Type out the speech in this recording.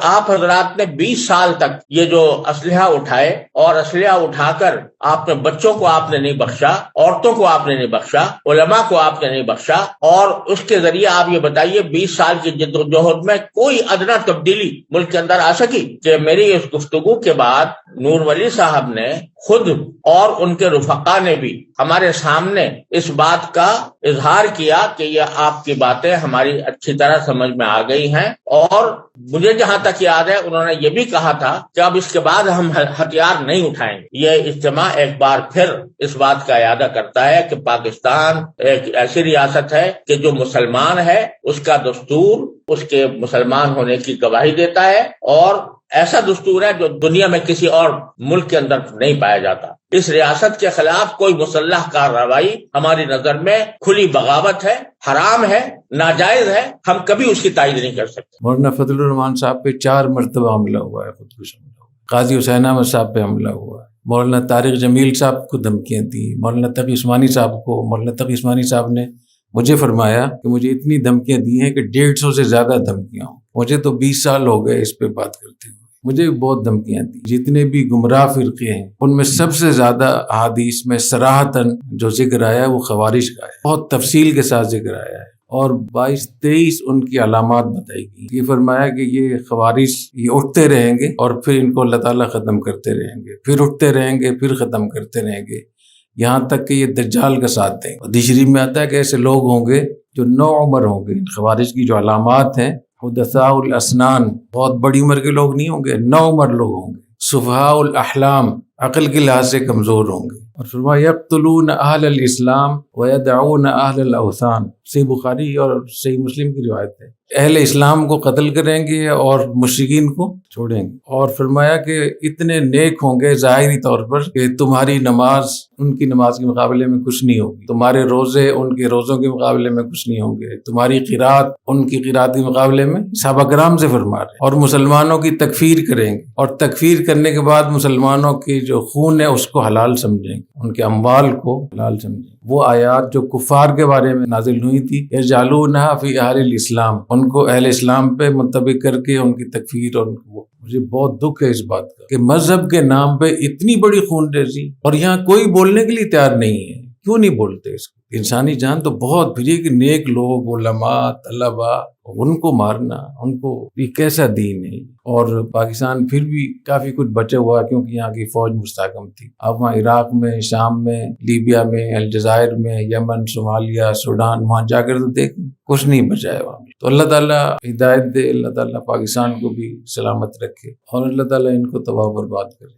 آپ حضرات نے 20 سال تک یہ جو اسلحہ اٹھائے اور اسلحہ اٹھا کر آپ نے بچوں کو آپ نے نہیں بخشا، عورتوں کو آپ نے نہیں بخشا، علماء کو آپ نے نہیں بخشا، اور اس کے ذریعے آپ یہ بتائیے 20 سال کی جدوجہد میں کوئی ادنا تبدیلی ملک کے اندر آ سکی؟ کہ میری اس گفتگو کے بعد نور ولی صاحب نے خود اور ان کے رفقا نے بھی ہمارے سامنے اس بات کا اظہار کیا کہ یہ آپ کی باتیں ہماری اچھی طرح سمجھ میں آ گئی ہیں، اور مجھے جہاں تک یاد ہے انہوں نے یہ بھی کہا تھا کہ اب اس کے بعد ہم ہتھیار نہیں اٹھائیں گے۔ یہ اجتماع ایک بار پھر اس بات کا اعادہ کرتا ہے کہ پاکستان ایک ایسی ریاست ہے کہ جو مسلمان ہے اس کا دستور اس کے مسلمان ہونے کی گواہی دیتا ہے، اور ایسا دستور ہے جو دنیا میں کسی اور ملک کے اندر نہیں پایا جاتا۔ اس ریاست کے خلاف کوئی مسلح کارروائی ہماری نظر میں کھلی بغاوت ہے، حرام ہے، ناجائز ہے، ہم کبھی اس کی تائید نہیں کر سکتے۔ مولانا فضل الرحمان صاحب پہ 4 مرتبہ حملہ ہوا ہے، خودکش حملہ ہوا ہے۔ قاضی حسین احمد صاحب پہ حملہ ہوا ہے، مولانا طارق جمیل صاحب کو دھمکیاں دی، مولانا تقی عثمانی صاحب کو۔ مولانا تقی عثمانی صاحب نے مجھے فرمایا کہ مجھے اتنی دھمکیاں دی ہیں کہ 150 سے زیادہ دھمکیاں ہوں۔ مجھے تو 20 سال ہو گئے اس پہ بات کرتے ہوئے، مجھے بہت دھمکیاں دی۔ جتنے بھی گمراہ فرقے ہیں ان میں سب سے زیادہ احادیث میں صراحتاً جو ذکر آیا ہے وہ خوارج کا ہے، بہت تفصیل کے ساتھ ذکر آیا ہے، اور 22-23 ان کی علامات بتائی گئی۔ یہ فرمایا کہ یہ خوارج یہ اٹھتے رہیں گے اور پھر ان کو اللہ تعالیٰ ختم کرتے رہیں گے، پھر اٹھتے رہیں گے، پھر ختم کرتے رہیں گے، یہاں تک کہ یہ دجال کا ساتھ دیں۔ حدیث شریف میں آتا ہے کہ ایسے لوگ ہوں گے جو نو عمر ہوں گے۔ ان خوارج کی جو علامات ہیں، حدثاء الاسنان، بہت بڑی عمر کے لوگ نہیں ہوں گے، نو عمر لوگ ہوں گے، سفہاء الاحلام، عقل کے لحاظ سے کمزور ہوں گے۔ اور فرمایا یقتلون اہل الاسلام ویدعون اہل الاوثان، صحیح بخاری اور صحیح مسلم کی روایت ہے۔ اہل اسلام کو قتل کریں گے اور مشرکین کو چھوڑیں گے، اور فرمایا کہ اتنے نیک ہوں گے ظاہری طور پر کہ تمہاری نماز ان کی نماز کے مقابلے میں کچھ نہیں ہوگی، تمہارے روزے ان کے روزوں کے مقابلے میں کچھ نہیں ہوں گے، تمہاری قرات ان کی قرات کے مقابلے میں۔ صحابہ کرام سے فرما رہے ہیں، اور مسلمانوں کی تکفیر کریں گے، اور تکفیر کرنے کے بعد مسلمانوں کی جو خون ہے اس کو حلال سمجھیں گے، ان کے اموال کو حلال سمجھیں۔ وہ آیات جو کفار کے بارے میں نازل ہوئی تھی، یجعلونها فی اہل الاسلام، ان کو اہل اسلام پہ منطبق کر کے ان کی تکفیر، اور مجھے بہت دکھ ہے اس بات کا کہ مذہب کے نام پہ اتنی بڑی خون ریزی، اور یہاں کوئی بولنے کے لیے تیار نہیں ہے۔ کیوں نہیں بولتے اس کو؟ انسانی جان تو بہت پھری کہ نیک لوگ، علماء، طلباء، ان کو مارنا، ان کو یہ کیسا دین ہے؟ اور پاکستان پھر بھی کافی کچھ بچا ہوا کیونکہ یہاں کی فوج مستحکم تھی۔ اب وہاں عراق میں، شام میں، لیبیا میں، الجزائر میں، یمن، صومالیہ، سوڈان، وہاں جا کر تو دیکھیں کچھ نہیں بچا ہے وہاں۔ تو اللہ تعالیٰ ہدایت دے، اللہ تعالیٰ پاکستان کو بھی سلامت رکھے، اور اللہ تعالیٰ ان کو تباہ و برباد کرے۔